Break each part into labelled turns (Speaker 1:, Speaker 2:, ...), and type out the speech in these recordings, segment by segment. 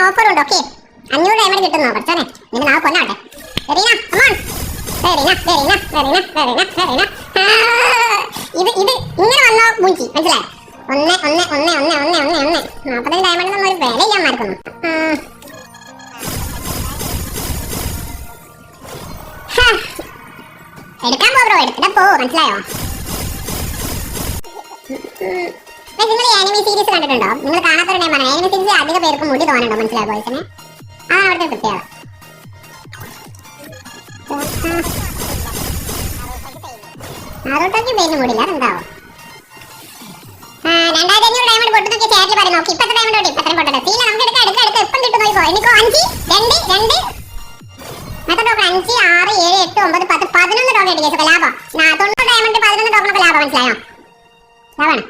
Speaker 1: Offer ഉണ്ട്. Okay 500 diamond കിട്ടുന്നോ കുറച്ചോനെ. നിന്റെ നാളെ കൊന്നാട്ടെ. ഇത് ഇങ്ങനെ വന്നോ മൂഞ്ചി മനസ്സിലായി. 45 ഡയമണ്ട് നമ്മൾ ഒരു വില ചെയ്യാൻ മാർക്കുന്നു. എടുക്കാൻ പോ ബ്രോ, എടുത്തിട്ട് പോ മനസ്സിലായോ. നിങ്ങൾ ആനിമി സീരീസ് കണ്ടിട്ടുണ്ടോ? നിങ്ങൾ കാണാത്തൊരു ടൈം ആണ്. ആനിമി സീരീസ് അധിക പേർക്ക് മുടി തോന്നുന്നുണ്ടോ മനസ്സിലായോ ബോയ്സിന്? അതാണ് അവിടുത്തെ പ്രത്യേകത. നാറൂട്ടോക്ക് പേരിന് മുടില്ല, അതെന്താവോ? 2500 ഡയമണ്ട് പൊട്ടുന്നൊക്കെ ചാറ്റിൽ പറഞ്ഞു. നോക്കി ഇപ്പത്തെ ഡയമണ്ട് പൊട്ടി, ഇപ്പത്രയും പൊട്ടട്ടെ. സീല നമുക്ക് എടുക്കാം എപ്പം കിട്ടും നോക്കോ. എനിക്കോ 5 2 2 മറ്റേ ടോക്കൺ 5 6 7 8 9 10 11 ടോക്കൺ കിട്ടി കേസ്. ലാഭം 90 ഡയമണ്ട് 11 ടോക്കണൊക്കെ ലാഭം മനസ്സിലായോ. ലാഭാണ്.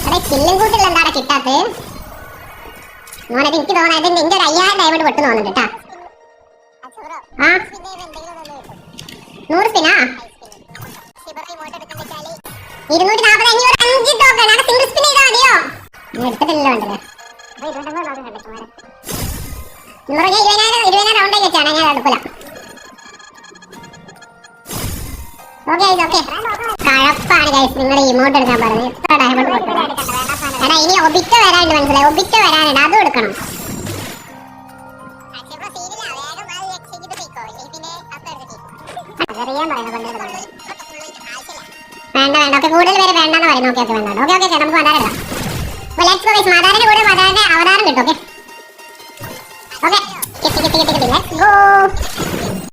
Speaker 1: അവിടെ ചില്ലും കൂട്ടില്ല എന്താടാ കിട്ടാത്ത മോനത്. എനിക്ക് തോന്നുന്നത് എന്റെ ഒരു 5000 ഡയമണ്ട് പൊട്ടു തോന്നുന്നുണ്ട് കേട്ടാ. 100 സ്പിന്നാ 240 5 ടോക്കൺ ആണ്. സിംഗിൾ സ്പിൻ ചെയ്താൽ മതിയോ? എടുത്തിട്ടില്ല വേണ്ടല്ലേ. 20,000 റൗണ്ട് വെച്ചാണ് ഞാൻ എടുക്കില്ല. കഴപ്പാണ് ഗൈസ് നിങ്ങൾ ഇമോട്ട് എടുക്കാൻ പറഞ്ഞത്. എത്ര ഡയമണ്ട് കൊടുക്കണം? എടാ ഇനി ഒബിറ്റ വരാനുണ്ട് മനസ്സിലായി. ഒബിറ്റ വരാനുണ്ട്, അതും എടുക്കണം. വേണ്ട ഓക്കെ, കൂടുതൽ പേര് വേണ്ടെന്ന് പറയുന്നു. ഓക്കെ വേണ്ട. ഓക്കെ നമുക്ക് മദാരം മദാറിന്റെ കൂടെ മദാറിന്റെ അവതാരം കിട്ടും. ഓക്കെ കിട്ടി ലെറ്റ്സ് ഗോ.